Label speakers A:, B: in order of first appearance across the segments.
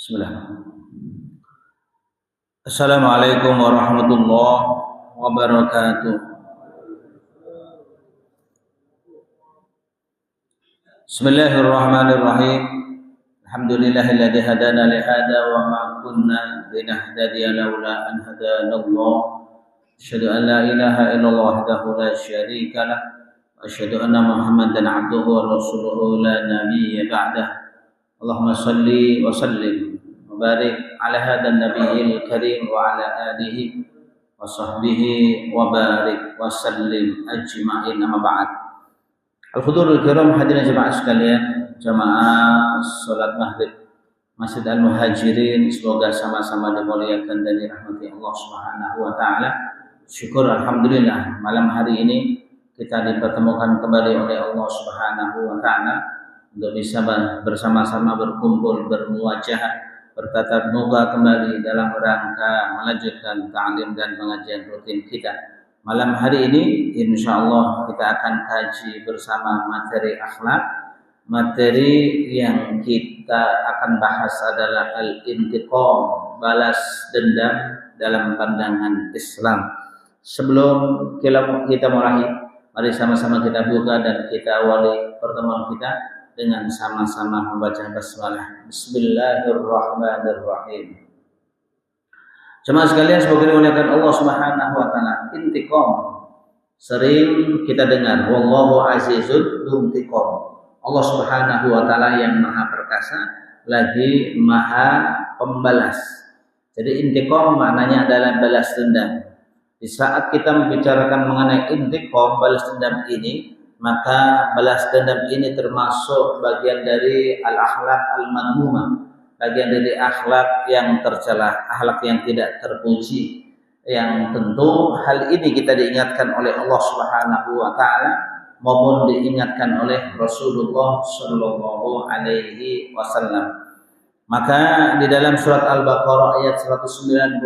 A: Bismillah. Assalamualaikum warahmatullahi wabarakatuh. Bismillahirrahmanirrahim. Alhamdulillahilladzi hadana li hada wa ma kunna linahtadiya laula an hadanallah. Asyhadu an la ilaha illallah wahdahu la syarika lah wa asyhadu anna Muhammadan abduhu wa rasuluhu la nabiyya ba'dah. Allahumma salli wa sallim wa barik ala hadan nabiyil karim wa ala alihi wa sahbihi wa barik wa sallim ajma'in, amma ba'd. Al-hudurul kiram, hadirin jemaah sekalian, jemaah salat maghrib Masjid Al-Muhajirin, semoga sama-sama dimuliakan dan dirahmati Allah Subhanahu wa taala. Syukur alhamdulillah malam hari ini kita dipertemukan kembali oleh Allah Subhanahu wa taala untuk bisa bersama-sama berkumpul, bermuwajah, bertatap muka kembali dalam rangka melanjutkan ta'lim dan pengajian rutin kita. Malam hari ini insyaallah kita akan kaji bersama materi akhlak. Materi yang kita akan bahas adalah al-intiqam, balas dendam dalam pandangan Islam. Sebelum kita mulai, mari sama-sama kita buka dan kita awali pertemuan kita dengan sama-sama membaca basmalah. Bismillahirrahmanirrahim. Jemaah sekalian, semoga dimuliakan Allah Subhanahu wa taala. Intiqam sering kita dengar, wallahu azizun dzuntiqam. Allah Subhanahu wa taala yang maha perkasa lagi maha pembalas. Jadi intiqam maknanya adalah balas dendam. Di saat kita membicarakan mengenai intiqam, balas dendam ini, maka balas dendam ini termasuk bagian dari al-akhlak al-madmumah, bagian dari akhlak yang tercela, akhlak yang tidak terpuji, yang tentu hal ini kita diingatkan oleh Allah Subhanahu wa taala maupun diingatkan oleh Rasulullah sallallahu alaihi wasallam. Maka di dalam surat Al-Baqarah ayat 194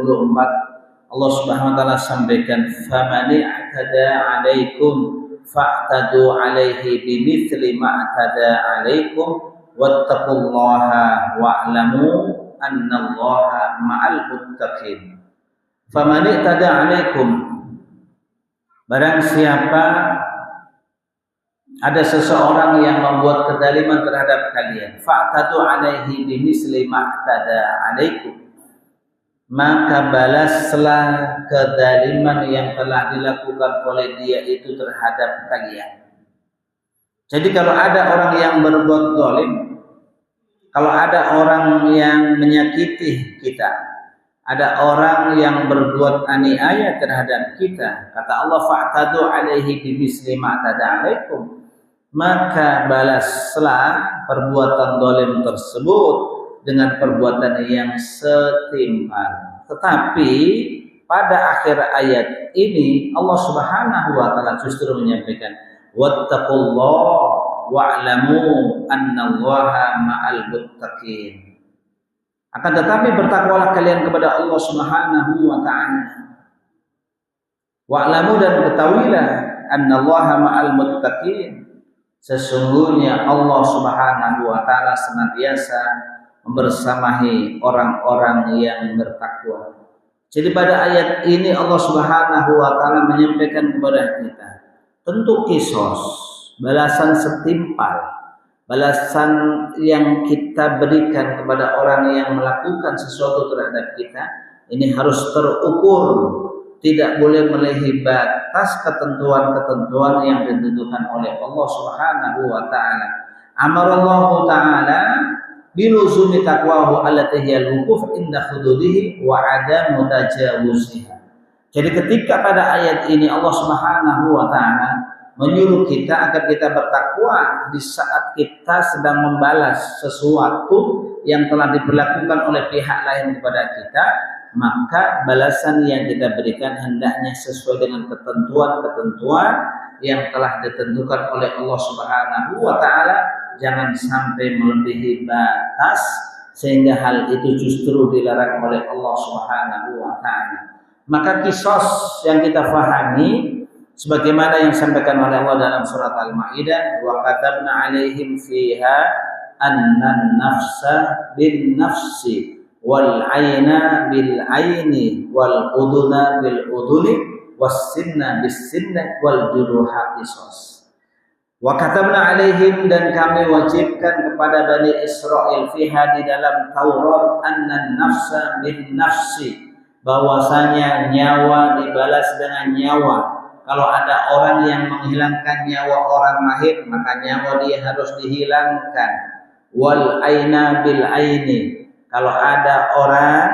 A: Allah Subhanahu wa taala sampaikan, "Famani atada 'alaikum fa'tadu 'alaihi bimithli ma atada 'alaikum wattaqullaha wa'lamu annallaha ma'al muttaqin." Faman i'tada 'alaikum, barang siapa ada seseorang yang membuat kezaliman terhadap kalian, fa'tadu 'alaihi bimithli ma atada 'alaikum, maka balaslah kezaliman yang telah dilakukan oleh dia itu terhadap kalian. Jadi kalau ada orang yang berbuat zalim, kalau ada orang yang menyakiti kita, ada orang yang berbuat aniaya terhadap kita, kata Allah, fa'tadu 'alaihi bimisli ma atada 'alaikum, maka balaslah perbuatan zalim tersebut dengan perbuatan yang setimpal. Tetapi pada akhir ayat ini Allah Subhanahu wa taala justru menyampaikan, wattaqullaha wa'lamu annallaha ma'al muttaqin. Akan tetapi bertakwalah kalian kepada Allah Subhanahu wa taala. Wa'lamu, dan ketahuilah, annallaha ma'al muttaqin, sesungguhnya Allah Subhanahu wa taala senantiasa membersamai orang-orang yang bertakwa. Jadi pada ayat ini Allah Subhanahu wa taala menyampaikan kepada kita, tentu kisos, balasan setimpal, balasan yang kita berikan kepada orang yang melakukan sesuatu terhadap kita ini harus terukur, tidak boleh melebihi batas ketentuan-ketentuan yang ditentukan oleh Allah Subhanahu wa taala. Amarallahu taala biluzumi taqwahu allati hiya al-wuquf inda hududihi wa adam mutajawuziha. Jadi ketika pada ayat ini Allah Subhanahu wa taala menyuruh kita agar kita bertakwa di saat kita sedang membalas sesuatu yang telah diberlakukan oleh pihak lain kepada kita, maka balasan yang kita berikan hendaknya sesuai dengan ketentuan-ketentuan yang telah ditentukan oleh Allah Subhanahu wa taala, jangan sampai melebihi batas sehingga hal itu justru dilarang oleh Allah Subhanahu wa taala. Maka kisos yang kita fahami sebagaimana yang disampaikan oleh Allah dalam surat Al-Maidah, wa katabna 'alaihim fiha annan nafsa bin nafsi wal 'aina bil 'aini wal udhuna bil udhuni was sinna bis sinni wal juruha qisas. Wa katabna 'alaihim, dan kami wajibkan kepada Bani Israel fiha di dalam Taurat, annan nafsa bin nafsi, bahwasanya nyawa dibalas dengan nyawa. Kalau ada orang yang menghilangkan nyawa orang lain, maka nyawa dia harus dihilangkan. Wal aina bil aini, kalau ada orang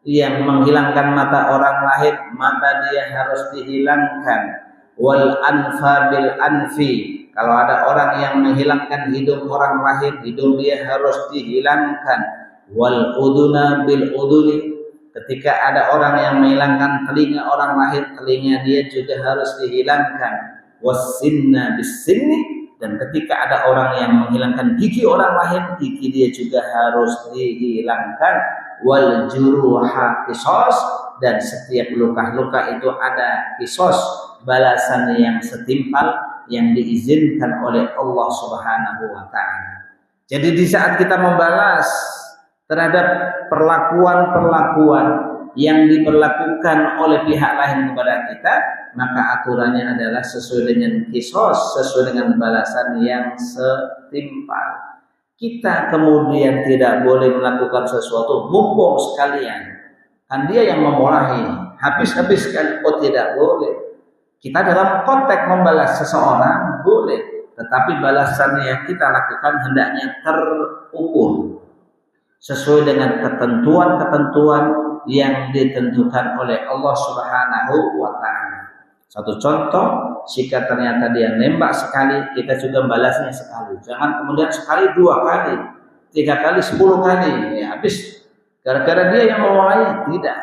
A: yang menghilangkan mata orang lain, mata dia harus dihilangkan. Wal anfa bil anfi, kalau ada orang yang menghilangkan hidung orang lain, hidung dia harus dihilangkan. Wal uduna bil uduni, ketika ada orang yang menghilangkan telinga orang lain, telinga dia juga harus dihilangkan. Wasinna bisinni, dan ketika ada orang yang menghilangkan gigi orang lain, gigi dia juga harus dihilangkan. Wal juruha qisas, dan setiap luka-luka itu ada qisas, balasan yang setimpal yang diizinkan oleh Allah Subhanahu wa taala. Jadi di saat kita membalas terhadap perlakuan-perlakuan yang diperlakukan oleh pihak lain kepada kita, maka aturannya adalah sesuai dengan qisas, sesuai dengan balasan yang setimpal. Kita kemudian tidak boleh melakukan sesuatu mumpung sekalian, kan dia yang memulai, habis-habiskan, oh tidak boleh. Kita dalam konteks membalas seseorang boleh, tetapi balasan yang kita lakukan hendaknya terukur sesuai dengan ketentuan-ketentuan yang ditentukan oleh Allah Subhanahu wa taala. Satu contoh, jika ternyata dia nembak sekali, kita juga balasnya sekali. Jangan kemudian sekali 2 kali, 3 kali, 10 kali, ya habis gara-gara dia yang memulai, tidak.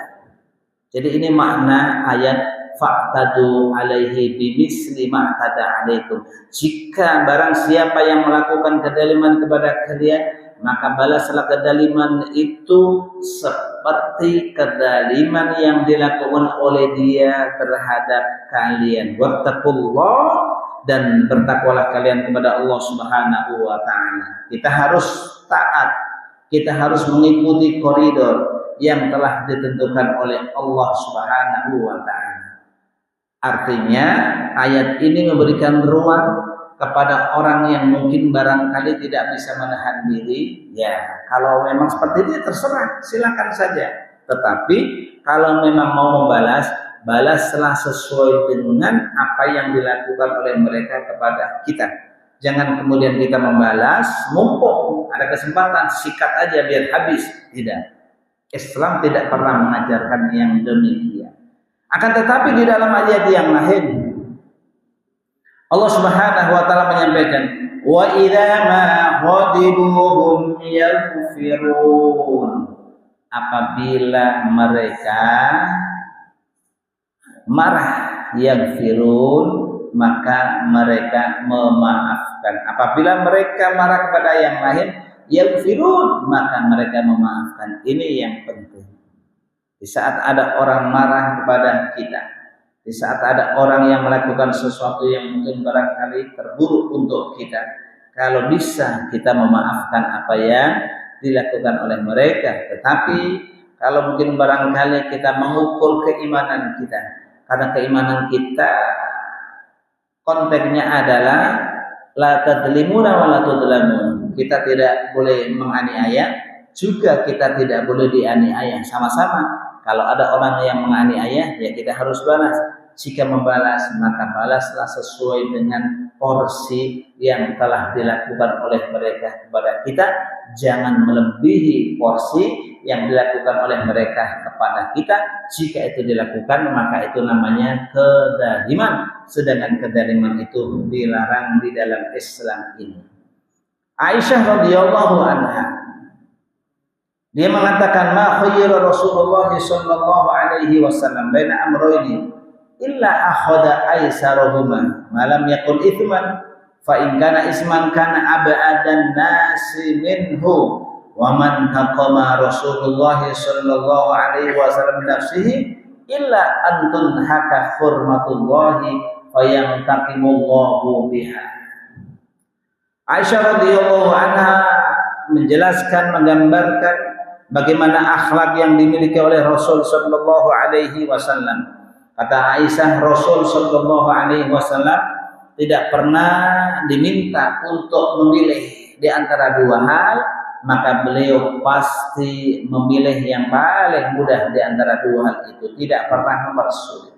A: Jadi ini makna ayat fa'tadu alaihi bimisli ma'tada alaikum. Jika barang siapa yang melakukan kedaliman kepada kalian, maka balaslah kedaliman itu seperti kedaliman yang dilakukan oleh dia terhadap kalian. Wattaqullah, dan bertakwalah kalian kepada Allah Subhanahu wa taala. Kita harus taat, kita harus mengikuti koridor yang telah ditentukan oleh Allah Subhanahu wa taala. Artinya ayat ini memberikan ruang kepada orang yang mungkin barangkali tidak bisa menahan diri, ya kalau memang seperti ini terserah, silakan saja. Tetapi kalau memang mau membalas, balaslah sesuai dengan apa yang dilakukan oleh mereka kepada kita. Jangan kemudian kita membalas, mumpung ada kesempatan, sikat aja biar habis. Tidak. Islam tidak pernah mengajarkan yang demikian. Akan tetapi di dalam ayat yang lain, Allah Subhanahu wa taala menyampaikan, wa idza ma ghadibuhum yaghfirun, apabila mereka marah, yaghfirun, maka mereka memaafkan. Apabila mereka marah kepada yang lain, yaghfirun, maka mereka memaafkan. Ini yang penting. Di saat ada orang marah kepada kita, di saat ada orang yang melakukan sesuatu yang mungkin barangkali terburuk untuk kita, kalau bisa kita memaafkan apa yang dilakukan oleh mereka. Tetapi kalau mungkin barangkali kita mengukur keimanan kita, karena keimanan kita konteksnya adalah la tadlimuna wa la tudlamun. Kita tidak boleh menganiaya, juga kita tidak boleh dianiaya. Sama-sama. Kalau ada orang yang menganiaya, ya kita harus balas. Jika membalas, maka balaslah sesuai dengan porsi yang telah dilakukan oleh mereka kepada kita. Jangan melebihi porsi yang dilakukan oleh mereka kepada kita. Jika itu dilakukan, maka itu namanya kedaliman. Sedangkan kedaliman itu dilarang di dalam Islam ini. Aisyah radhiyallahu anha Dia mengatakan ma khayyara Rasulullah sallallahu alaihi wasallam baina amrayni illa akhadha aisarahuma ma lam yakun ithman fa in kana isman kana abadan nasi minhu wa man taqama Rasulullah sallallahu alaihi wasallam nafsihi illa antun haka hurmatullahi fayantaqimullahu biha. Aisyah radhiyallahu anha menjelaskan, menggambarkan bagaimana akhlak yang dimiliki oleh Rasul sallallahu alaihi wasallam. Kata Aisyah, Rasul sallallahu alaihi wasallam tidak pernah diminta untuk memilih di antara dua hal, maka beliau pasti memilih yang paling mudah di antara dua hal itu, tidak pernah mempersulit.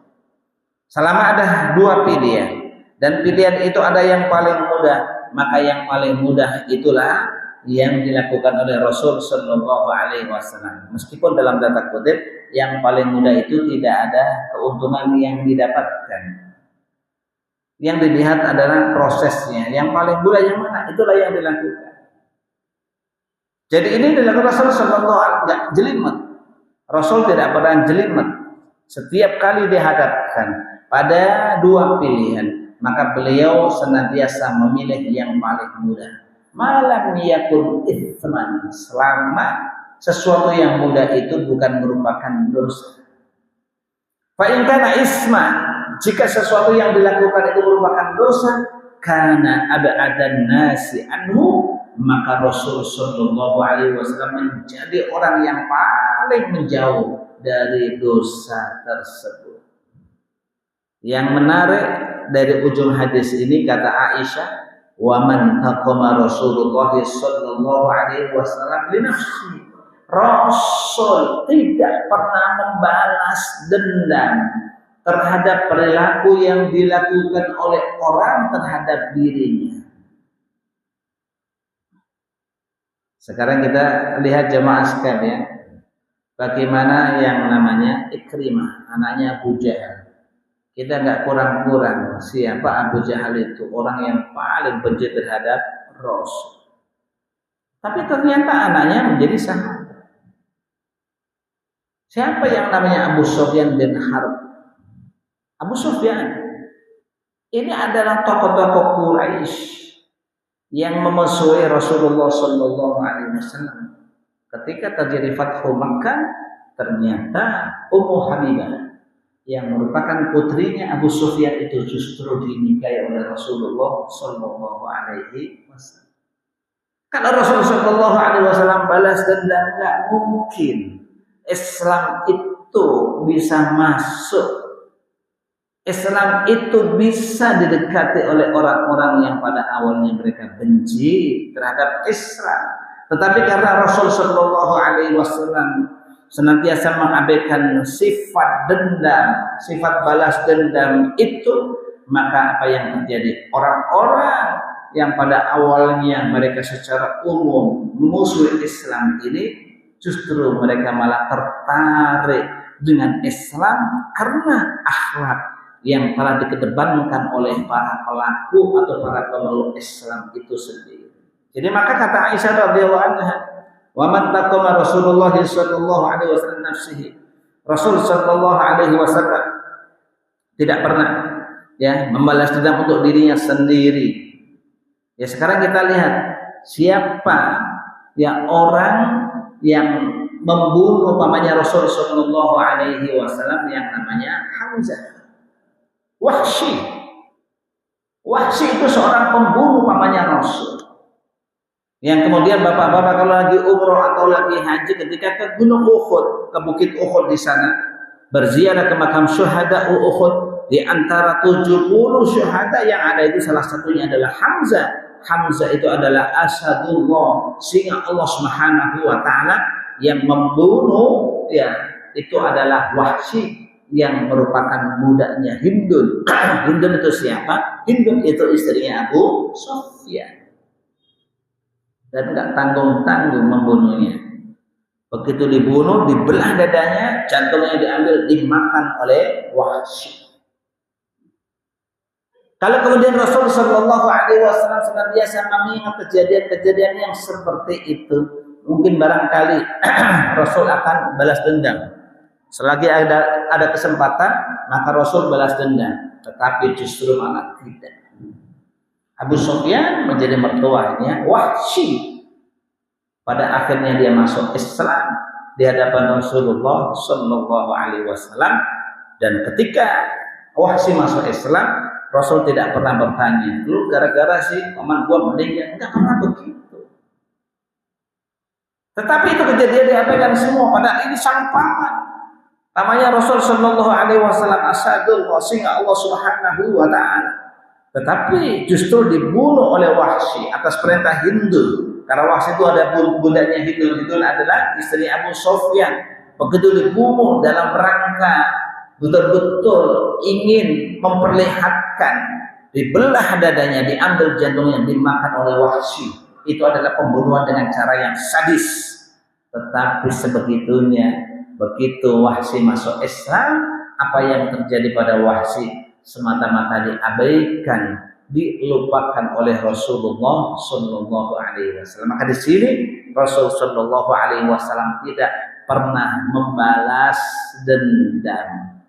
A: Selama ada dua pilihan dan pilihan itu ada yang paling mudah, maka yang paling mudah itulah yang dilakukan oleh Rasul sallallahu alaihi wasallam. Meskipun dalam tanda kutip yang paling mudah itu tidak ada keuntungan yang didapatkan. Yang dilihat adalah prosesnya. Yang paling mudah yang mana? Itulah yang dilakukan. Jadi ini dilakukan Rasul sallallahu alaihi wasallam, jelimet. Rasul tidak pernah jelimet. Setiap kali dihadapkan pada dua pilihan, maka beliau senantiasa memilih yang paling mudah. Malam yakun itsman, selama sesuatu yang mudah itu bukan merupakan dosa. Fa in kana isman, jika sesuatu yang dilakukan itu merupakan dosa, kana abadan nasi anhu, maka Rasul sallallahu alaihi wasallam menjadi orang yang paling menjauh dari dosa tersebut. Yang menarik dari ujung hadis ini kata Aisyah, wa man taqama Rasulullah sallallahu alaihi wasallam li nafsihi. Rasul tidak pernah membalas dendam terhadap perilaku yang dilakukan oleh orang terhadap dirinya. Sekarang kita lihat jemaah sekalian, bagaimana yang namanya Ikrimah, anaknya Abu Jahal. Kita nggak kurang-kurang siapa Abu Jahal itu, orang yang paling benci terhadap Rasul. Tapi ternyata anaknya menjadi sahabat. Siapa yang namanya Abu Sufyan bin Harb? Abu Sufyan ini adalah tokoh-tokoh Quraisy yang memusuhi Rasulullah sallallahu alaihi wasallam. Ketika terjadi Fathu Makkah, ternyata Ummu Habibah yang merupakan putrinya Abu Sufyan itu justru dinikahi oleh Rasulullah sallallahu alaihi wasallam. Kalau Rasulullah sallallahu alaihi wasallam balas dendam, enggak mungkin Islam itu bisa masuk. Islam itu bisa didekati oleh orang-orang yang pada awalnya mereka benci terhadap Islam. Tetapi karena Rasul sallallahu alaihi wasallam senantiasa mengabaikan sifat dendam, sifat balas dendam itu, maka apa yang terjadi? Orang-orang yang pada awalnya mereka secara umum memusuhi Islam ini, justru mereka malah tertarik dengan Islam karena akhlak yang telah dikedepankan oleh para pelaku atau para pemeluk Islam itu sendiri. Jadi maka kata Aisyah radhiyallahu anha, wa man taqama Rasulullah sallallahu alaihi wasallam nafsihi. Rasul sallallahu alaihi wasallam tidak pernah ya membalas dendam untuk dirinya sendiri. Ya sekarang kita lihat siapa ya orang yang membunuh pamannya Rasul sallallahu alaihi wasallam yang namanya Hamzah. Wahsy itu seorang pembunuh pamannya Rasul. Yang kemudian bapak-bapak kalau lagi umroh atau lagi haji ketika ke Gunung Uhud, ke Bukit Uhud di sana, berziarah ke makam syuhada Uhud, di antara 70 syuhada yang ada itu salah satunya adalah Hamzah. Hamzah itu adalah asadullah, singa Allah Subhanahu wa taala yang membunuh ya, itu adalah Wahsy yang merupakan budaknya Hindun. Hindun itu siapa? Hindun itu istrinya Abu Sufyan. Dan enggak tanggung-tanggung membunuhnya. Begitu dibunuh, dibelah dadanya, jantungnya diambil, dimakan oleh Wahsy. Kalau kemudian Rasul sallallahu alaihi wasallam senantiasa mengingat kejadian-kejadian yang seperti itu, mungkin barangkali Rasul akan balas dendam. Selagi ada kesempatan, maka Rasul balas dendam. Tetapi justru malah tidak. Abu Sufyan menjadi mertuanya Wahsy. Pada akhirnya dia masuk Islam di hadapan Rasulullah Shallallahu Alaihi Wasallam. Dan ketika Wahsy masuk Islam, Rasul tidak pernah bertanya, lu gara-gara si paman gua meninggal, enggak pernah begitu. Tetapi itu kejadian diabaikan semua. Padahal ini sang paman. Namanya Rasul Shallallahu Alaihi Wasallam asadul wasinga Allah Subhanahu Wa Taala. Tetapi justru dibunuh oleh Wahsy atas perintah Hindul. Karena Wahsy itu ada bundanya Hindul. Hindul adalah istri Abu Sufyan. Begitu dibunuh dalam rangka betul-betul ingin memperlihatkan, dibelah dadanya, diambil jantungnya, dimakan oleh Wahsy. Itu adalah pembunuhan dengan cara yang sadis. Tetapi sebegitunya, begitu Wahsy masuk Islam, apa yang terjadi pada Wahsy semata-mata diabaikan, dilupakan oleh Rasulullah Shallallahu Alaihi Wasallam. Maka di sini Rasul Shallallahu Alaihi Wasallam tidak pernah membalas dendam.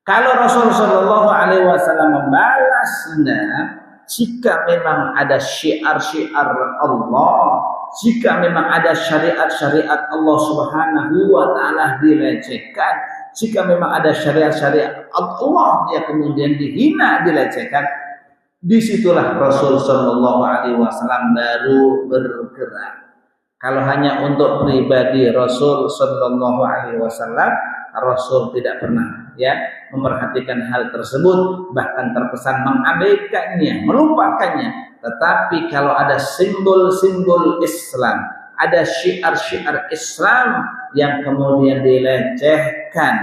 A: Kalau Rasul Shallallahu Alaihi Wasallam membalas dendam, jika memang ada syiar-syiar Allah, jika memang ada syariat-syariat Allah Subhanahu Wa Taala dilecehkan, jika memang ada syariat-syariat Allah yang kemudian dihina, dilecehkan, disitulah Rasul Shallallahu Alaihi Wasallam baru bergerak. Kalau hanya untuk pribadi Rasul Shallallahu Alaihi Wasallam, Rasul tidak pernah memperhatikan hal tersebut, bahkan terkesan mengabaikannya, melupakannya. Tetapi kalau ada simbol-simbol Islam, ada syiar-syiar Islam yang kemudian dilecehkan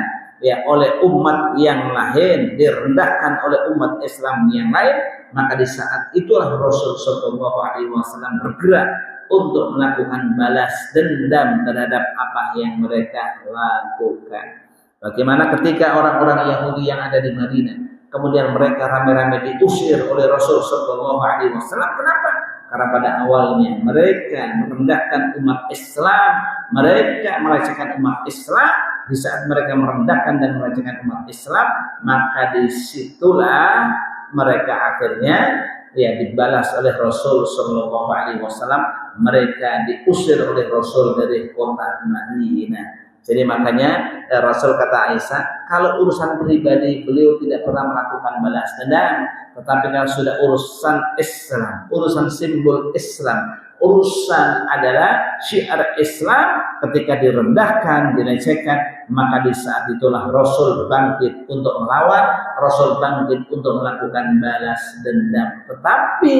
A: oleh umat yang lain, direndahkan oleh umat Islam yang lain, maka di saat itulah Rasul Shallallahu Alaihi Wasallam bergerak untuk melakukan balas dendam terhadap apa yang mereka lakukan. Bagaimana ketika orang-orang Yahudi yang ada di Madinah, kemudian mereka rame-rame diusir oleh Rasul Shallallahu Alaihi Wasallam. Kenapa? Karena pada awalnya mereka merendahkan umat Islam, mereka melecehkan umat Islam. Di saat mereka merendahkan dan melecehkan umat Islam, maka disitulah mereka akhirnya dibalas oleh Rasul Shallallahu Alaihi Wasallam. Mereka diusir oleh Rasul dari kota Madinah. Jadi makanya Rasul kata Aisyah, kalau urusan pribadi beliau tidak pernah melakukan balas dendam, tetapi kalau sudah urusan Islam, urusan simbol Islam, urusan adalah syiar Islam, ketika direndahkan, dilecehkan, maka di saat itulah Rasul bangkit untuk melawan, Rasul bangkit untuk melakukan balas dendam. Tetapi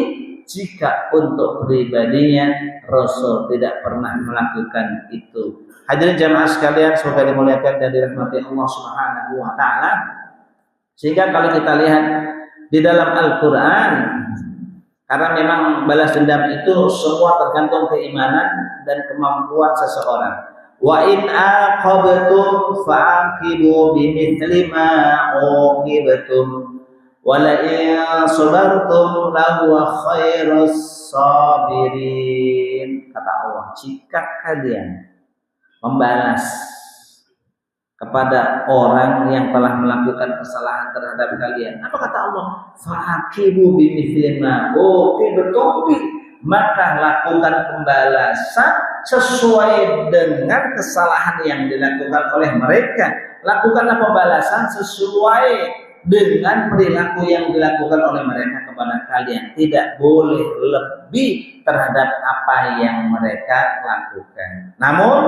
A: jika untuk pribadinya, Rasul tidak pernah melakukan itu. Hadirin jamaah sekalian, semoga dimuliakan dan dirahmati Allah Subhanahu Wa Taala. Sehingga kalau kita lihat di dalam Al-Quran, karena memang balas dendam itu semua tergantung keimanan dan kemampuan seseorang. Wa in aqabtum fa'aqibu bimithli ma uqibtum wa la in sabartum lahuwa khairus sabirin. Kata Allah, jika kalian membalas kepada orang yang telah melakukan kesalahan terhadap kalian, apa kata Allah? Fa'aqibu bimithli ma uqibtum, maka lakukan pembalasan sesuai dengan kesalahan yang dilakukan oleh mereka. Lakukanlah pembalasan sesuai dengan perilaku yang dilakukan oleh mereka kepada kalian. Tidak boleh lebih terhadap apa yang mereka lakukan. Namun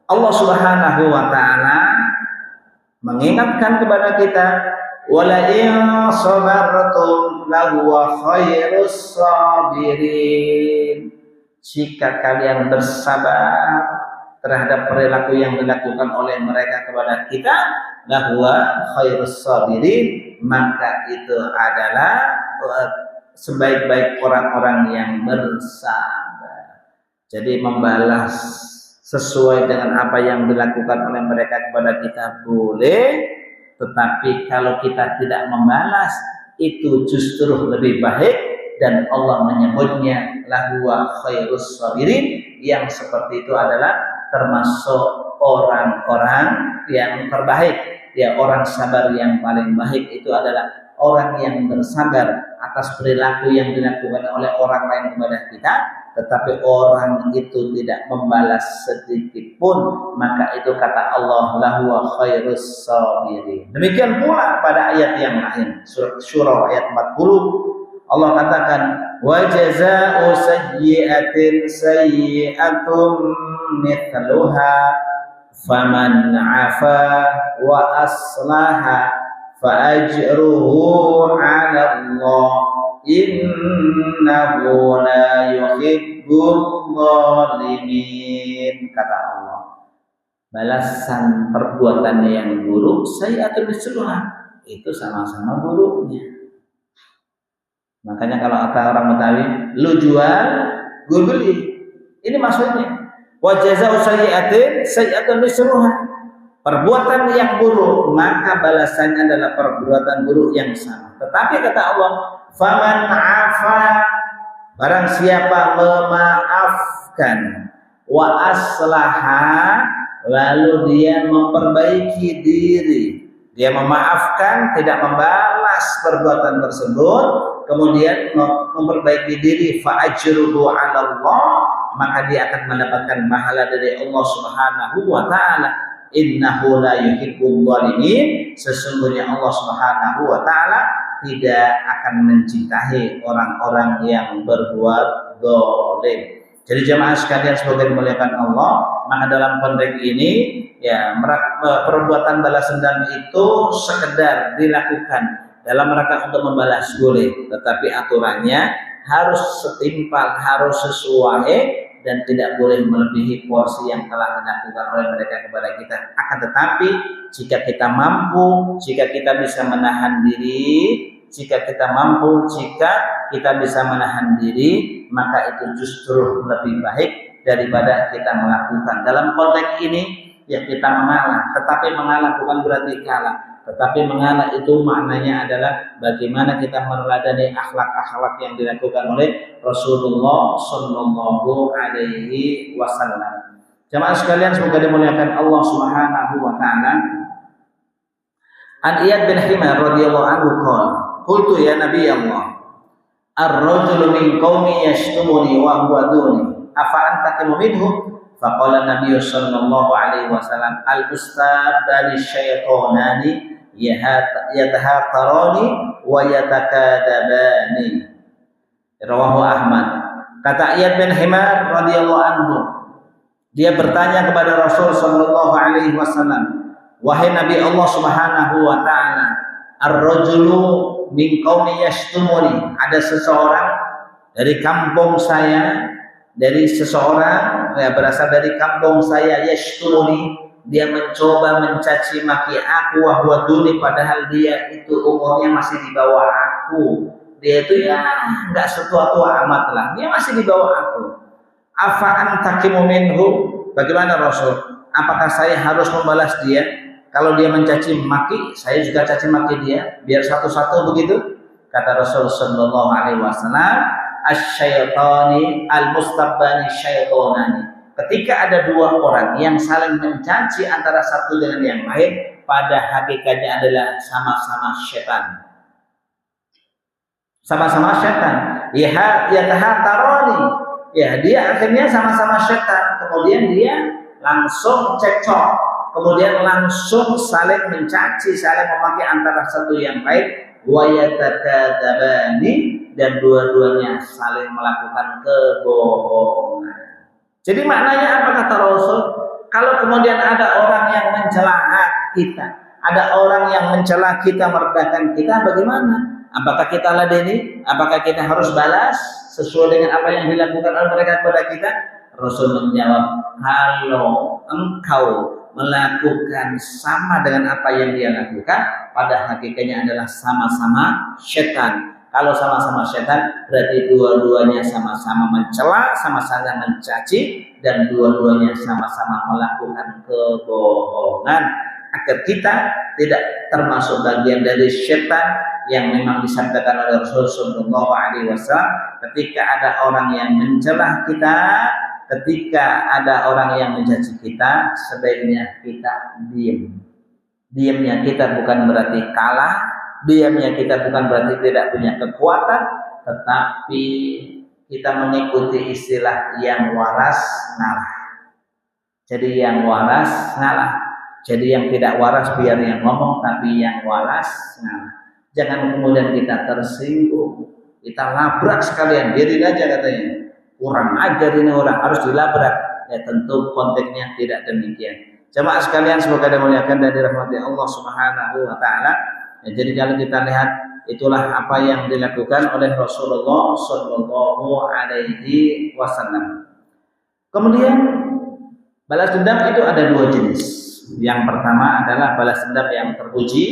A: Allah Subhanahu Wa Taala mengingatkan kepada kita, wala in sabartum lahuwa khairus sabirin. Jika kalian bersabar terhadap perilaku yang dilakukan oleh mereka kepada kita, lahuwa khairus sabirin, maka itu adalah sebaik-baik orang-orang yang bersabar. Jadi membalas sesuai dengan apa yang dilakukan oleh mereka kepada kita boleh, tetapi kalau kita tidak membalas, itu justru lebih baik, dan Allah menyebutnya lahuwa khairus sabirin. Yang seperti itu adalah termasuk orang-orang yang terbaik. Ya, orang sabar yang paling baik itu adalah orang yang bersabar atas perilaku yang dilakukan oleh orang lain kepada kita, tetapi orang itu tidak membalas sedikit pun, maka itu kata Allah lahuwa khairus sabirin. Demikian pula pada ayat yang lain, surat Syura ayat 40, Allah katakan wa jazaa'u sayyi'atin sayyi'atun mithluha faman 'afa wa aslaha fa ajruhu 'ala Allah innahu la yuhibbul zalimin. Kata Allah, balasan perbuatan yang buruk sayyi'atun mithluha, itu sama-sama buruknya. Makanya kalau kata orang Betawi, lu jual, gue beli. Ini maksudnya. Wa jazaa'u sayyi'atin sayyi'atun mithluha. Perbuatan yang buruk, maka balasannya adalah perbuatan buruk yang sama. Tetapi kata Allah, faman 'afa, barang siapa memaafkan, wa aslaha, lalu dia memperbaiki diri. Dia memaafkan, tidak membalas perbuatan tersebut, kemudian memperbaiki diri, fa ajruhu 'ala Allah, maka dia akan mendapatkan pahala dari Allah Subhanahu wa taala. Innahu la yuhibbul zalimin, sesungguhnya Allah Subhanahu wa taala tidak akan mencintai orang-orang yang berbuat zalim. Jadi jemaah sekalian semoga dimuliakan Allah, maka dalam konteks ini ya perbuatan balas dendam itu sekedar dilakukan dalam rangka untuk membalas boleh, tetapi aturannya harus setimpal, harus sesuai, dan tidak boleh melebihi porsi yang telah dilakukan oleh mereka kepada kita. Akan tetapi jika kita mampu, jika kita bisa menahan diri, jika kita bisa menahan diri, maka itu justru lebih baik daripada kita melakukan. Dalam konteks ini ya kita mengalah, tetapi mengalah bukan berarti kalah. Tetapi mengalah itu maknanya adalah bagaimana kita meneladani akhlak-akhlak yang dilakukan oleh Rasulullah Sallallahu Alaihi Wasallam. Jemaah sekalian semoga dimuliakan Allah Subhanahu Wa Taala. An Iyad bin Himar radhiyallahu anhu qala, qultu ya Nabi Allah, ar-rajulu min qaumi yashtumuni wa huwa duni, afa antaqimu minhu? Faqala Nabi sallallahu alaihi wasallam, al-ustabani syaitanani yatahatarani wa yatakadabani. Rawahu Ahmad. Kata Iyad bin Himar radhiyallahu anhu, dia bertanya kepada Rasul sallallahu alaihi wasallam, wahai Nabi Allah Subhanahu wa taala, ar-rajulu min qaumi yashtumuni, ada seseorang dari kampung saya, dari seseorang ya berasal dari kampung saya, yashtumuni, dia mencoba mencaci maki aku, wa huwa duni, padahal dia itu umurnya masih di bawah aku. Dia itu ya enggak setua-tua amat lah, dia masih di bawah aku. Afa antaqimu minhu, bagaimana Rasul? Apakah saya harus membalas dia? Kalau dia mencaci maki, saya juga caci maki dia, biar satu-satu begitu. Kata Rasul sallallahu alaihi wasallam, asy-syaitani al-mustabbani syaitonani. Ketika ada dua orang yang saling mencaci antara satu dengan yang lain, pada hakikatnya adalah sama-sama syaitan. Sama-sama syaitan. Yatahatarani. Ya, dia akhirnya sama-sama syaitan. Kemudian dia langsung cekcok, kemudian langsung saling mencaci, saling memaki antara satu yang lain, wa yatakadzabani, dan dua-duanya saling melakukan kebohongan. Jadi maknanya apa kata Rasul? Kalau kemudian ada orang yang mencela kita, ada orang yang mencela kita, merendahkan kita, bagaimana? Apakah kita ladeni? Apakah kita harus balas sesuai dengan apa yang dilakukan oleh mereka kepada kita? Rasul menjawab, kalau engkau melakukan sama dengan apa yang dia lakukan, pada hakikatnya adalah sama-sama syaitan. Kalau sama-sama syaitan, berarti dua-duanya sama-sama mencela, sama-sama mencaci, dan dua-duanya sama-sama melakukan kebohongan. Agar kita tidak termasuk bagian dari syaitan yang memang disabdakan oleh Rasulullah Shallallahu Alaihi Wasallam, ketika ada orang yang mencela kita, ketika ada orang yang mencaci kita, sebaiknya kita diam. Diamnya kita bukan berarti kalah, diamnya kita bukan berarti tidak punya kekuatan, tetapi kita mengikuti istilah yang waras ngalah. Jadi yang waras ngalah. Jadi yang tidak waras biar yang ngomong, tapi yang waras ngalah. Jangan kemudian kita tersinggung, kita labrak sekalian, biarin aja katanya. Kurang ajar ini orang, harus dilabrak. Ya tentu konteksnya tidak demikian. Jemaah sekalian, semoga dimuliakan dan dirahmati Allah Subhanahu wa taala. Ya, jadi kalau kita lihat, itulah apa yang dilakukan oleh Rasulullah Shallallahu Alaihi Wasallam. Kemudian balas dendam itu ada dua jenis. Yang pertama adalah balas dendam yang terpuji,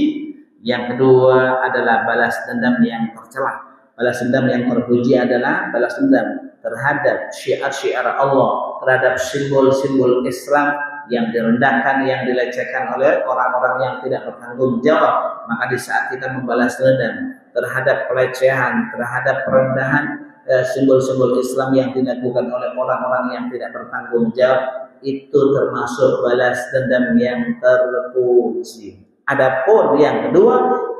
A: yang kedua adalah balas dendam yang tercela. Balas dendam yang terpuji adalah balas dendam terhadap syiar-syiar Allah, terhadap simbol-simbol Islam yang direndahkan, yang dilecehkan oleh orang-orang yang tidak bertanggung jawab. Maka di saat kita membalas dendam terhadap pelecehan, terhadap perendahan simbol-simbol Islam yang dilakukan oleh orang-orang yang tidak bertanggung jawab, itu termasuk balas dendam yang terpuji. Adapun yang kedua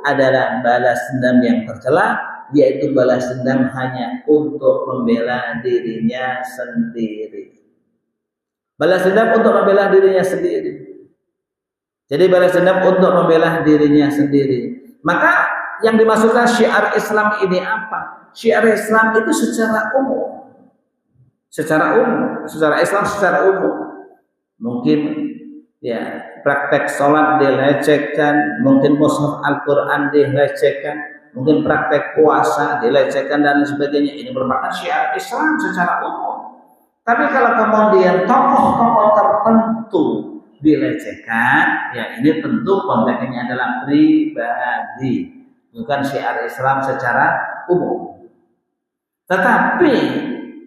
A: adalah balas dendam yang tercela, yaitu balas dendam hanya untuk membela dirinya sendiri. Balas dendam untuk membela dirinya sendiri. Jadi balas dendam untuk membela dirinya sendiri. Maka yang dimaksudkan syiar Islam ini apa? Syiar Islam itu secara umum. Secara umum, secara Islam secara umum. Mungkin ya praktek sholat dilecehkan, mungkin mushaf Al-Quran dilecehkan, mungkin praktek puasa dilecehkan dan sebagainya. Ini merupakan syiar Islam secara umum. Tapi kalau kemudian tokoh-tokoh tertentu dilecehkan, ya ini tentu konteksnya adalah pribadi, bukan syiar Islam secara umum. Tetapi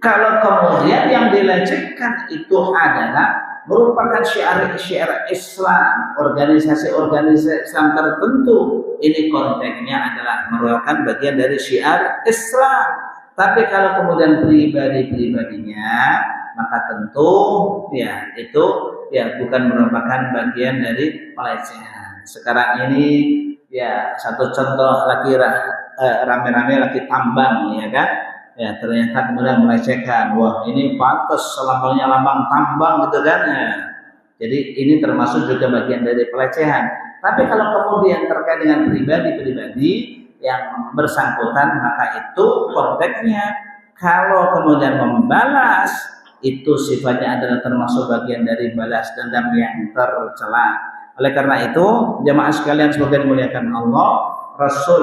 A: kalau kemudian yang dilecehkan itu adalah merupakan syiar-syiar Islam, organisasi-organisasi Islam tertentu, ini konteksnya adalah merupakan bagian dari syiar Islam. Tapi kalau kemudian pribadi-pribadinya, maka tentu ya itu ya bukan merupakan bagian dari pelecehan. Sekarang ini ya satu contoh lagi rame-rame lagi tambang, ya kan? Ya ternyata kemudian melecehkan, wah ini pantas lambangnya lambang tambang gitu kan? Ya. Jadi ini termasuk juga bagian dari pelecehan. Tapi kalau kemudian terkait dengan pribadi-pribadi yang bersangkutan, maka itu konteksnya kalau kemudian membalas itu sifatnya adalah termasuk bagian dari balas dendam yang tercela. Oleh karena itu, jemaah sekalian semoga dimuliakan Allah, Rasul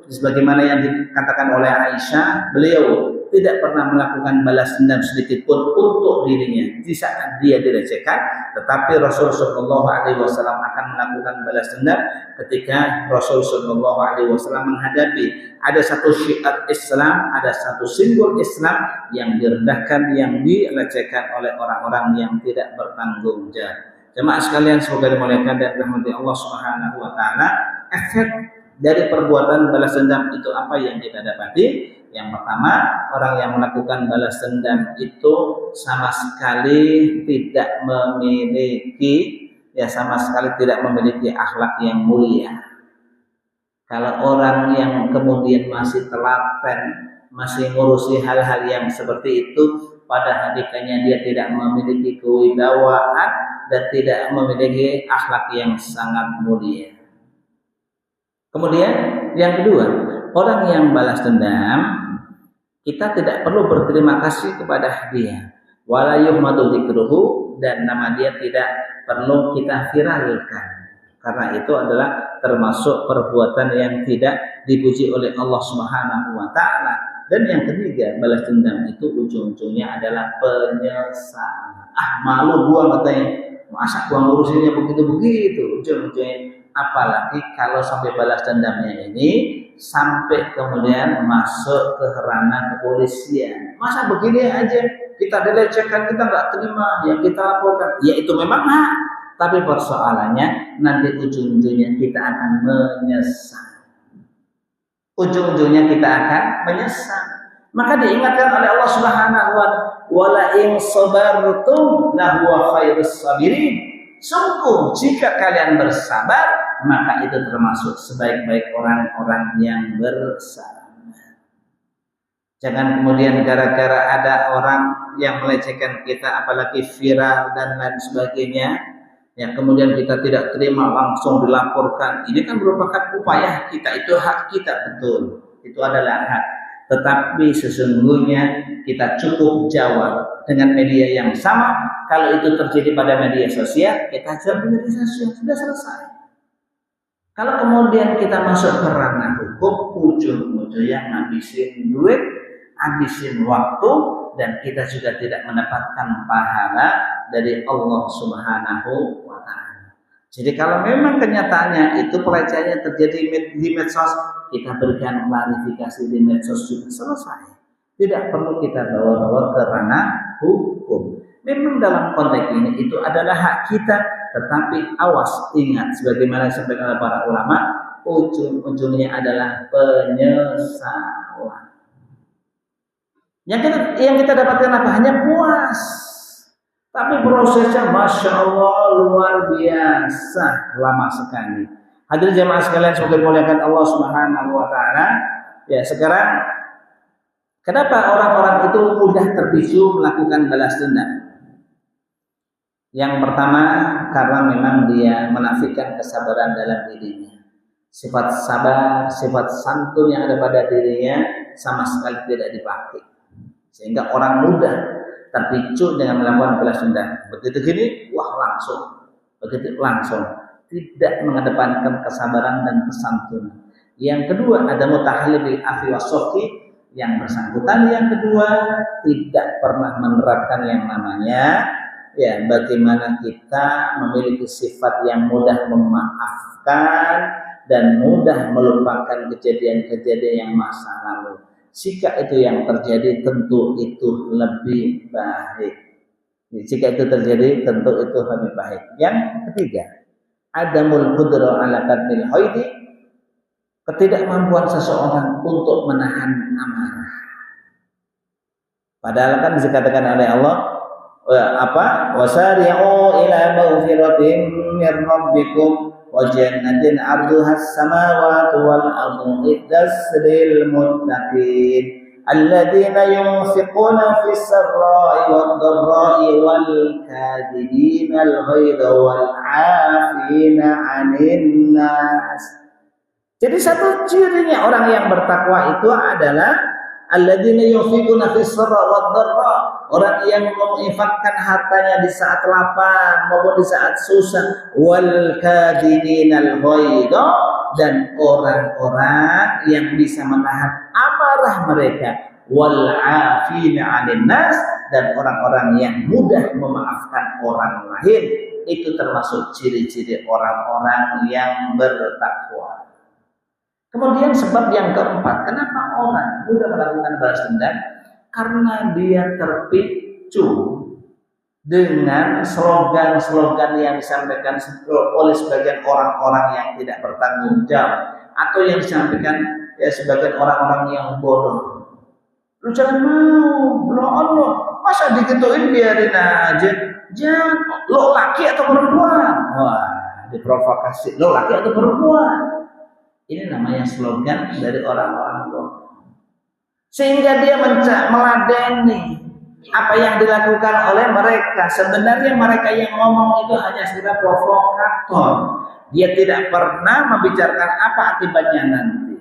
A: sebagaimana yang dikatakan oleh Aisyah, beliau tidak pernah melakukan balas dendam sedikit pun untuk dirinya di saat dia dilecehkan, tetapi Rasul Shallallahu Alaihi Wasallam akan melakukan balas dendam ketika Rasul Shallallahu Alaihi Wasallam menghadapi ada satu syiar Islam, ada satu simbol Islam yang direndahkan, yang dilecehkan oleh orang-orang yang tidak bertanggung jawab. Jemaah sekalian semoga dimuliakan dan dirahmati Allah Subhanahu wa taala, efek dari perbuatan balas dendam itu apa yang kita dapati? Yang pertama, orang yang melakukan balas dendam itu sama sekali tidak memiliki akhlak yang mulia. Kalau orang yang kemudian masih telaten, masih ngurusi hal-hal yang seperti itu, pada hakikatnya dia tidak memiliki kewibawaan dan tidak memiliki akhlak yang sangat mulia. Kemudian yang kedua, orang yang balas dendam, kita tidak perlu berterima kasih kepada dia, wala yuhmadu dzikruhu, dan nama dia tidak perlu kita viralkan, karena itu adalah termasuk perbuatan yang tidak dipuji oleh Allah Subhanahu wa taala. Dan yang ketiga, balas dendam itu ujung-ujungnya adalah penyesalan. Malu gua katanya, masa gua ngurusinnya begitu-begitu, ujung-ujungnya. Apalagi kalau sampai balas dendamnya ini sampai kemudian masuk ke ranah kepolisian. Masa begini aja kita dilecehkan, kita nggak terima, ya kita laporkan. Ya itu memang hak, tapi persoalannya nanti ujung-ujungnya kita akan menyesal. ujung-ujungnya kita akan menyesal. Maka diingatkan oleh Allah Subhanahu wa taala, "Wala in sabartum lahuwa khairus sabirin." Sungguh jika kalian bersabar, maka itu termasuk sebaik-baik orang-orang yang bersabar. Jangan kemudian gara-gara ada orang yang melecehkan kita, apalagi viral dan lain sebagainya, yang kemudian kita tidak terima langsung dilaporkan. Ini kan merupakan upaya kita, itu hak kita, betul. Itu adalah hak. Tetapi sesungguhnya kita cukup jawab dengan media yang sama. Kalau itu terjadi pada media sosial, kita jawab di media sosial, sudah selesai. Kalau kemudian kita masuk ke ranah hukum, ujung-ujungnya ngabisin duit, habisin waktu, dan kita juga tidak mendapatkan pahala dari Allah Subhanahu wa taala. Jadi kalau memang kenyataannya itu pelecehannya terjadi di medsos, kita berikan klarifikasi di medsos juga, selesai. Tidak perlu kita bawa-bawa ke ranah hukum. Memang dalam konteks ini itu adalah hak kita, tetapi awas, ingat sebagaimana disampaikan oleh para ulama, ujung-ujungnya adalah penyesalan. Yang kita dapatkan apa? Hanya puas. Tapi prosesnya Masya Allah luar biasa, lama sekali. Hadirin jemaah sekalian, semoga dimuliakan Allah Subhanahu wa taala. Ya, sekarang kenapa orang-orang itu mudah terpicu melakukan balas dendam? Yang pertama, karena memang dia menafikan kesabaran dalam dirinya. Sifat sabar, sifat santun yang ada pada dirinya sama sekali tidak dipakai. Sehingga orang mudah terpicu dengan melakukan balas dendam. Begitu gini, wah langsung. Begitu langsung. Tidak mengedepankan kesabaran dan kesantunan. Yang kedua, ada mutahalli bil afi wasofi. Yang bersangkutan yang kedua tidak pernah menerapkan yang namanya bagaimana kita memiliki sifat yang mudah memaafkan dan mudah melupakan kejadian-kejadian yang masa lalu. Jika itu yang terjadi, tentu itu lebih baik. Jika itu terjadi, tentu itu lebih baik. Yang ketiga, adamul qudrah ala qadmil haidi, ketidakmampuan seseorang untuk menahan amarah. Padahal kan dikatakan oleh Allah, wasari'u ila maghfiratin min rabbikum wa jannatin 'arduha as-samawati wal ardu iddas lil muttaqin alladzina yunfiquna fis sarra'i wad dharra'i wal kadhibina al ghaidha wal 'afina 'anil nas. Jadi satu cirinya orang yang bertakwa itu adalah alladzina yunfiquna fis sarra'i wad dharra'i, orang yang menginfakkan hartanya di saat lapang maupun di saat susah, wal kadhiminal ghaidha, dan orang-orang yang bisa menahan amarah mereka, wal afina 'anil nas, dan orang-orang yang mudah memaafkan orang lain. Itu termasuk ciri-ciri orang-orang yang bertakwa. Kemudian sebab yang keempat, kenapa orang mudah melakukan balas dendam? Karena dia terpicu dengan slogan-slogan yang disampaikan oleh sebagian orang-orang yang tidak bertanggung jawab, atau yang disampaikan sebagian orang-orang yang bodoh. Lu jangan mau, lo Allah, masa digituin biarin aja. Jangan, lo laki atau perempuan? Wah, diprovokasi, lo laki atau perempuan? Ini namanya slogan dari orang-orang bodoh. Sehingga dia meladeni apa yang dilakukan oleh mereka. Sebenarnya mereka yang ngomong itu hanya sekedar provokator. Dia tidak pernah membicarakan apa akibatnya nanti.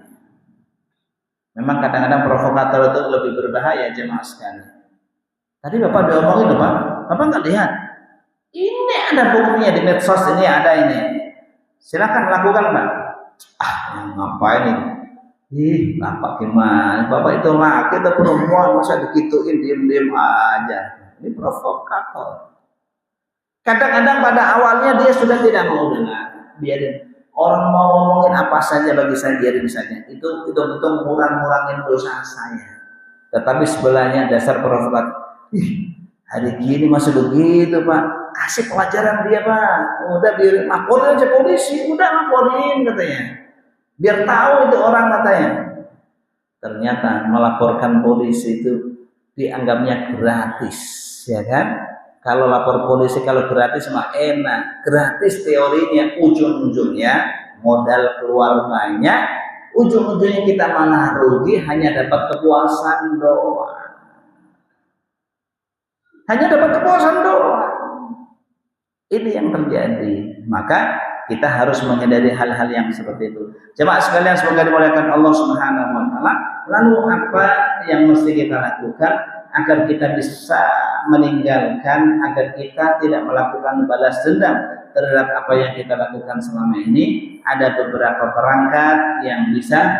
A: Memang kadang-kadang provokator itu lebih berbahaya, jemaah sekalian. Tadi Bapak diomongin, Bapak nggak lihat? Ini ada buktinya di medsos, ini ada ini. Silakan lakukan, Pak. Ngapain ini? Bapak gimana? Bapak itu laki atau perempuan, masa digituin diem-diem aja? Ini provokator. Kadang-kadang pada awalnya dia sudah tidak mau dengar, biarin. Orang mau ngomongin apa saja bagi saya, biarin saja. Itu ngurang-ngurangin dosa saya. Tetapi sebelahnya dasar provokator. Hari gini masih begitu, Pak. Kasih pelajaran dia, Pak. Udah biarin, laporin aja polisi. Udah laporin katanya. Biar tahu itu orang katanya. Ternyata melaporkan polisi itu dianggapnya gratis, ya kan? Kalau lapor polisi kalau gratis mah enak, gratis teorinya, ujung-ujungnya modal keluar banyak, ujung-ujungnya kita malah rugi, hanya dapat kepuasan doang. Hanya dapat kepuasan doang. Ini yang terjadi. Maka kita harus menghindari hal-hal yang seperti itu. Jemaah sekalian, semoga dimuliakan Allah Subhanahu wa taala. Lalu apa yang mesti kita lakukan agar kita bisa meninggalkan, agar kita tidak melakukan balas dendam terhadap apa yang kita lakukan selama ini? Ada beberapa perangkat yang bisa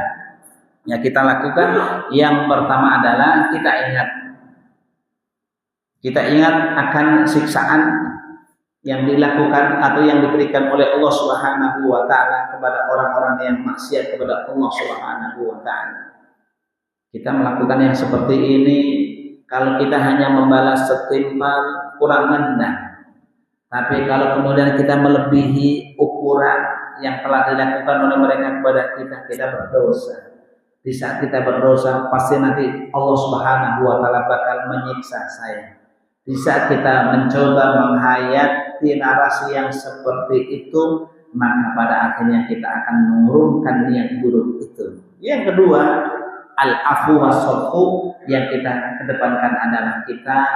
A: ya kita lakukan. Yang pertama adalah kita ingat akan siksaan yang dilakukan atau yang diberikan oleh Allah Subhanahu wa taala kepada orang-orang yang maksiat kepada Allah Subhanahu wa taala. Kita melakukan yang seperti ini, kalau kita hanya membalas setimpal kurang nendang. Tapi kalau kemudian kita melebihi ukuran yang telah dilakukan oleh mereka kepada kita berdosa. Di saat kita berdosa, pasti nanti Allah Subhanahu wa taala bakal menyiksa saya. Di saat kita mencoba menghayati narasi yang seperti itu, maka pada akhirnya kita akan menurunkan niat buruk itu. Yang kedua, al-afu was-safhu, yang kita kedepankan adalah kita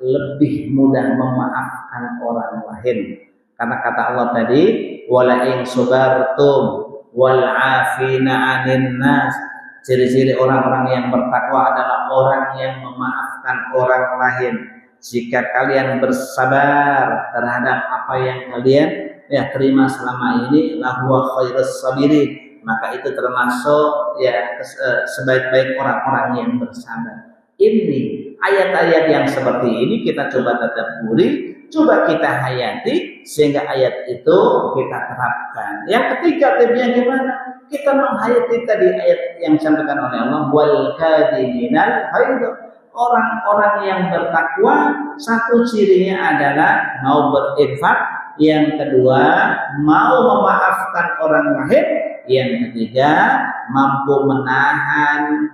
A: lebih mudah memaafkan orang lain. Karena kata Allah tadi, wala in sabartum wal afina 'anil nas. Ciri-ciri orang-orang yang bertakwa adalah orang yang memaafkan orang lain. Jika kalian bersabar terhadap apa yang kalian terima selama ini, lahu khairus sabirin, maka itu termasuk sebaik-baik orang-orang yang bersabar. Ini ayat-ayat yang seperti ini kita coba tadabburi, coba kita hayati sehingga ayat itu kita terapkan. Yang ketiga, tipsnya gimana? Kita menghayati tadi ayat yang disampaikan oleh Allah, wal kadhiminal ghaidh. Orang-orang yang bertakwa, satu cirinya adalah mau berinfak, yang kedua mau memaafkan orang lain, yang ketiga mampu menahan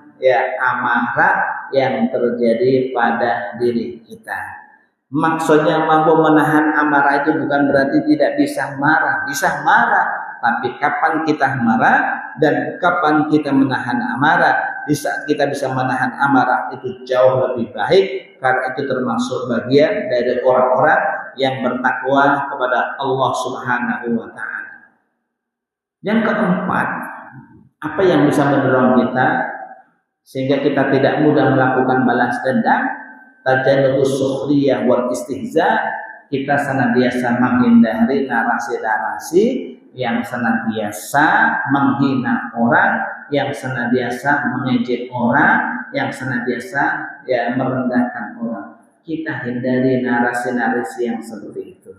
A: amarah yang terjadi pada diri kita. Maksudnya mampu menahan amarah itu bukan berarti tidak bisa marah, bisa marah. Tapi kapan kita marah dan kapan kita menahan amarah? Di saat kita bisa menahan amarah itu jauh lebih baik, karena itu termasuk bagian dari orang-orang yang bertakwa kepada Allah Subhanahu wa taala. Yang keempat, apa yang bisa mendorong kita sehingga kita tidak mudah melakukan balas dendam? Tajannubus sukhriyah wal istihza. Kita senantiasa menghindari narasi-narasi yang senantiasa menghina orang, yang senantiasa mengejek orang, yang senantiasa merendahkan orang. Kita hindari narasi-narasi yang seperti itu.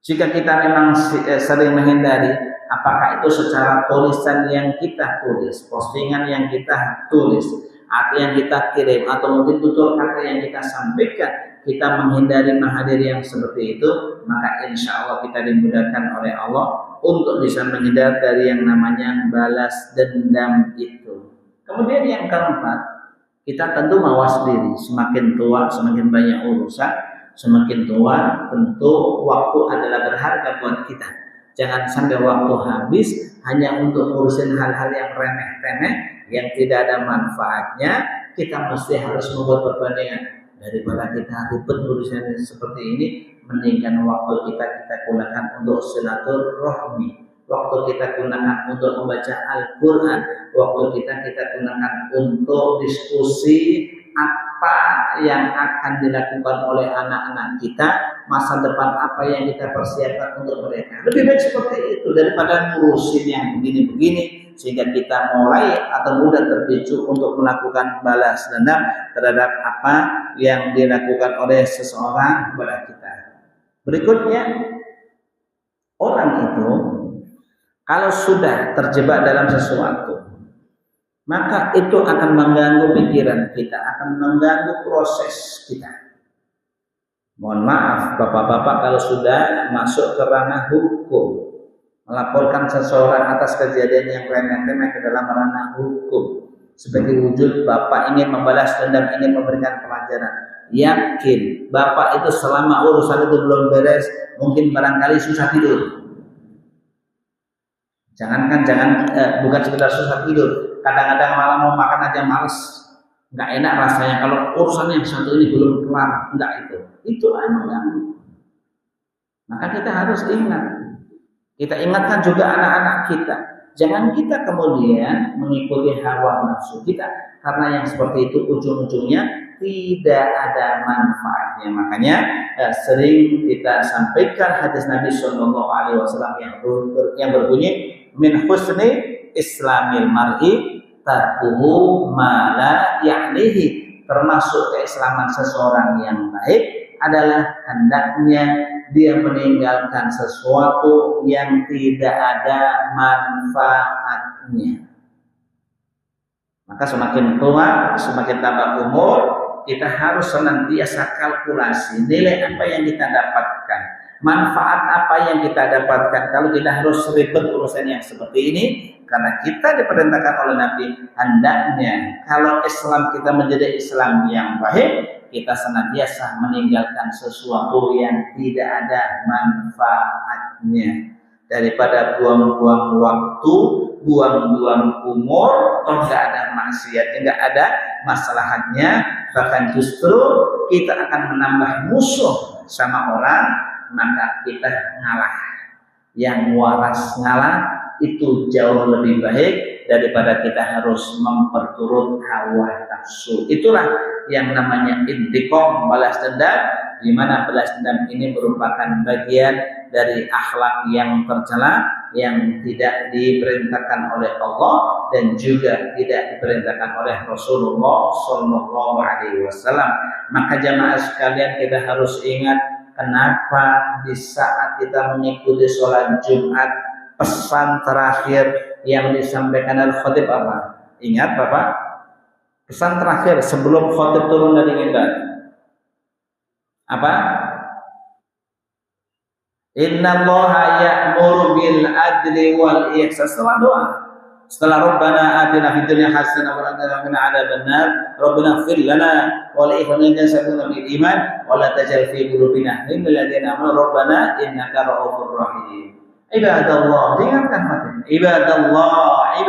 A: Jika kita memang sering menghindari, apakah itu secara tulisan yang kita tulis, postingan yang kita tulis, atau yang kita kirim, atau mungkin tutur kata yang kita sampaikan, kita menghadiri yang seperti itu, maka insya Allah kita dimudahkan oleh Allah untuk bisa menghindar dari yang namanya balas dendam itu. Kemudian yang keempat, kita tentu mawas diri. Semakin tua, semakin banyak urusan. Semakin tua, tentu waktu adalah berharga buat kita. Jangan sampai waktu habis hanya untuk ngurusin hal-hal yang remeh-temeh, yang tidak ada manfaatnya. Kita mesti harus membuat perbandingan. Daripada kita ribet urusan seperti ini, mendingan waktu kita gunakan untuk silaturahmi, waktu kita gunakan untuk membaca Al-Quran, waktu kita gunakan untuk diskusi apa yang akan dilakukan oleh anak-anak kita, masa depan apa yang kita persiapkan untuk mereka. Lebih baik seperti itu daripada ngurusin yang begini-begini, sehingga kita mulai atau mudah terpicu untuk melakukan balas dendam terhadap apa yang dilakukan oleh seseorang kepada kita. Berikutnya, orang itu kalau sudah terjebak dalam sesuatu, maka itu akan mengganggu pikiran kita, akan mengganggu proses kita. Mohon maaf bapak-bapak kalau sudah masuk ke ranah hukum, melaporkan seseorang atas kejadian yang remeh-temeh ke dalam ranah hukum, sebagai wujud Bapak ingin membalas dendam, ingin memberikan pelajaran. Yakin Bapak itu selama urusan itu belum beres, mungkin barangkali susah tidur. Bukan sekedar susah tidur, kadang-kadang malah mau makan aja males, nggak enak rasanya kalau urusan yang satu ini belum kelar. Enggak, itu emang. Maka kita harus ingat, kita ingatkan juga anak-anak kita, jangan kita kemudian mengikuti hawa nafsu kita, karena yang seperti itu ujung-ujungnya tidak ada manfaatnya. Makanya sering kita sampaikan hadis Nabi Shallallahu Alaihi Wasallam yang berbunyi, min husni islamil mar'i tarkuhu ma la ya'nihi. Termasuk keislaman seseorang yang baik adalah hendaknya dia meninggalkan sesuatu yang tidak ada manfaatnya. Maka semakin tua, semakin tambah umur, kita harus senantiasa kalkulasi nilai apa yang kita dapatkan, manfaat apa yang kita dapatkan. Kalau kita harus ribet urusan yang seperti ini, karena kita diperintahkan oleh Nabi, hendaknya kalau Islam kita menjadi Islam yang baik, kita senantiasa meninggalkan sesuatu yang tidak ada manfaatnya, daripada buang-buang waktu, buang-buang umur, nggak ada maksiatnya, nggak ada masalahnya, bahkan justru kita akan menambah musuh sama orang, maka kita ngalah. Yang waras ngalah itu jauh lebih baik daripada kita harus memperturut hawa nafsu. Itulah yang namanya intiqam, balas dendam, di mana balas dendam ini merupakan bagian dari akhlak yang tercela, yang tidak diperintahkan oleh Allah dan juga tidak diperintahkan oleh Rasulullah Shallallahu Alaihi Wasallam. Maka jamaah sekalian, kita harus ingat, kenapa di saat kita mengikuti sholat Jumat, pesan terakhir yang disampaikan oleh khatib apa? Ingat Bapak, pesan terakhir sebelum khatib turun dari mimbar apa? Innallaha ya'muru bil adli wal ihsan. Setelah doa, setelah Rabbana atina fid dunya hasanah wa qina adzabannar, Rabbana ighfir lana wa li ikhwanina sabaquna bil iman wa la tajal fi qulubina lil ladzina amanu Rabbana innaka ra'ufur rahim. Ibadallah, dengarkan hati. Ibadallah,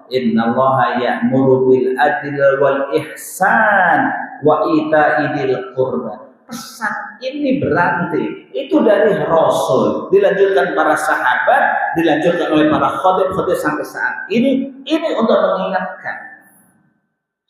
A: innallaha ya'muru bil adli wal ihsan wa ita'idil qurba. Pesan ini berarti itu dari Rasul, dilanjutkan para sahabat, dilanjutkan oleh para khatib sampai saat ini untuk mengingatkan.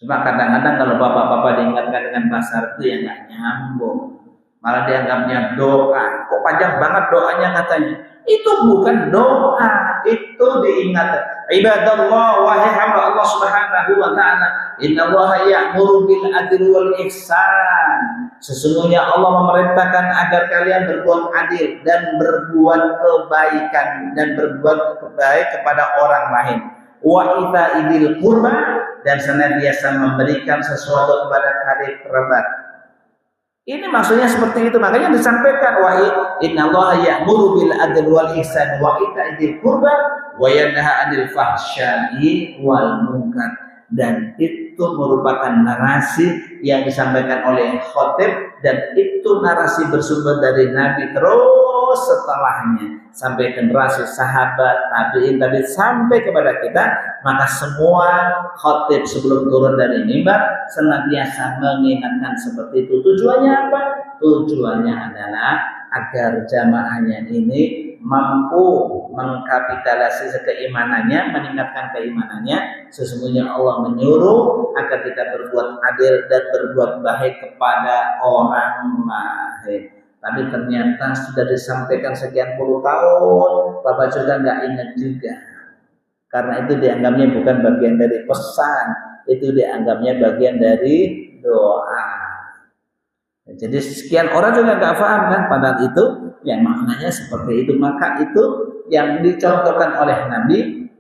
A: Cuma kadang-kadang kalau bapak-bapak diingatkan dengan bahasa itu yang nggak nyambung, malah dianggapnya doa. Kok panjang banget doanya katanya? Itu bukan doa, itu diingatkan. Ibadallah, wahai hamba Allah Subhanahu wa taala, innallaha ya'muru bil adli wal ihsan. Sesungguhnya Allah memerintahkan agar kalian berbuat adil dan berbuat kebaikan dan berbuat baik kepada orang lain. Wa ita'idil qurba, dan senantiasa memberikan sesuatu kepada karib kerabat. Ini maksudnya seperti itu. Makanya disampaikan, wa innallaha ya'muru bil adli wal ihsan wa ita'idil qurba wa yanha 'anil fahsya'i wal munkar. Dan itu merupakan narasi yang disampaikan oleh khatib, dan itu narasi bersumber dari Nabi terus setelahnya sampai generasi sahabat, tabi'in, sampai kepada kita. Maka semua khatib sebelum turun dari mimbar senantiasa mengingatkan seperti itu. Tujuannya apa? Tujuannya adalah agar jamaahnya ini mampu mengkapitalisasi keimanannya, meningkatkan keimanannya. Sesungguhnya Allah menyuruh agar kita berbuat adil dan berbuat baik kepada orang lain. Tapi ternyata sudah disampaikan sekian puluh tahun, Bapak juga nggak ingat juga. Karena itu dianggapnya bukan bagian dari pesan, itu dianggapnya bagian dari doa. Jadi sekian orang juga nggak paham kan, padahal itu yang maknanya seperti itu. Maka itu yang dicontohkan oleh Nabi,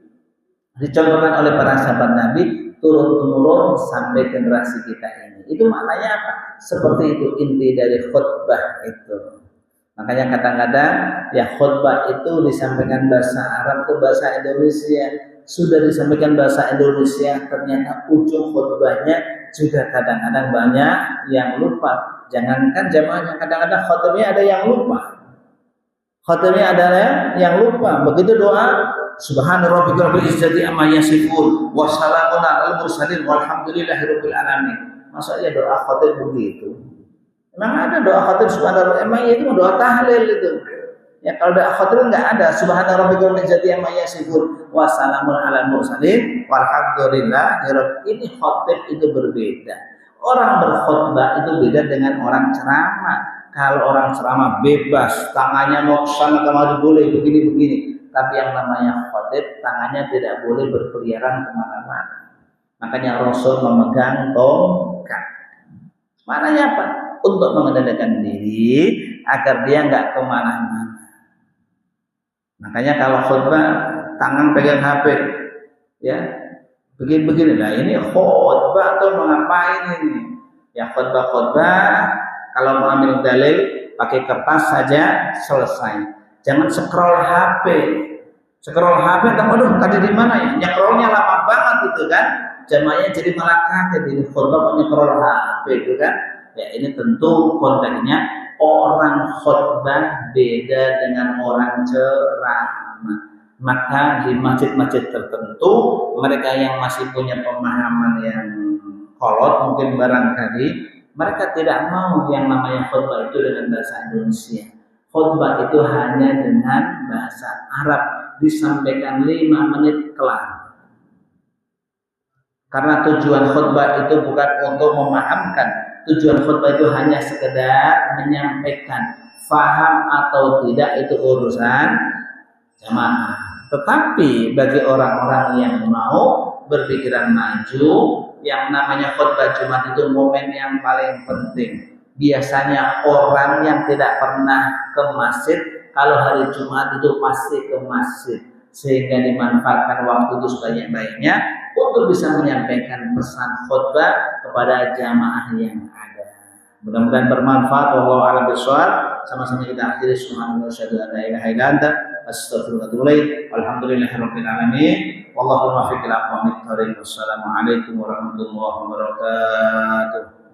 A: dicontohkan oleh para sahabat Nabi, turun-temurun sampai generasi kita ini. Itu maknanya apa? Seperti itu inti dari khutbah itu. Makanya kadang-kadang ya khutbah itu disampaikan bahasa Arab itu bahasa Indonesia, sudah disampaikan bahasa Indonesia, ternyata ujung khutbahnya juga kadang-kadang banyak yang lupa. Jangankan jamaahnya, kadang-kadang khutbahnya ada yang lupa. Khutbahnya ada yang lupa. Begitu doa, Subhana rabbika rabbil izzati amma yasifun wa salamun alal mursalin walhamdulillahirabbil alamin. Maksudnya doa khutbah begitu. Memang ada doa khutbah subhanallah, emang itu doa tahlil itu. Ya kalau doa khutbah enggak ada. Subhana rabbika rabbil izzati amma yasifun wa salamun alal mursalin walhamdulillahirabbil. Ini khutbah itu berbeda. Orang berkhutbah itu beda dengan orang ceramah. Kalau orang ceramah bebas, tangannya mau kesana kemari boleh, begini-begini. Tapi yang namanya khotib, tangannya tidak boleh berkeliaran kemana-mana. Makanya Rasul memegang tongkat. Maknanya apa? Untuk mengendalikan diri agar dia nggak kemana-mana. Makanya kalau khutbah, tangan pegang HP, ya begini-begini. Nah ini khutbah atau mengapain ini? Ya khutbah. Kalau mau ambil dalil pakai kertas saja selesai. Jangan scroll HP. Scroll HP, aduh tadi di mana ya? Nyekrolnya lama banget itu kan. Jamaahnya jadi malah kaget ini khutbah nyekrol HP itu kan. Ya ini tentu konteksnya orang khutbah beda dengan orang ceramah. Maka di masjid-masjid tertentu mereka yang masih punya pemahaman yang kolot mungkin barangkali mereka tidak mau yang namanya khutbah itu dengan bahasa Indonesia. Khutbah itu hanya dengan bahasa Arab, disampaikan 5 menit kelar. Karena tujuan khutbah itu bukan untuk memahamkan, tujuan khutbah itu hanya sekedar menyampaikan. Faham atau tidak itu urusan jamaah. Tetapi bagi orang-orang yang mau berpikiran maju, yang namanya khutbah Jumat itu momen yang paling penting. Biasanya orang yang tidak pernah ke masjid, kalau hari Jumat itu pasti ke masjid. Sehingga dimanfaatkan waktu itu sebanyak-banyaknya untuk bisa menyampaikan pesan khutbah kepada jamaah yang ada. Mudah-mudahan bermanfaat. Wallahu a'lam bishawab. Sama-sama kita akhiri subhanallah syahadu la ilaha illa anta astaghfiruka wa atubu ilaik. Walhamdulillahirabbil alamin. Wallahu muwaffiq ila aqwamit thoriq. Wassalamualaikum warahmatullahi wabarakatuh.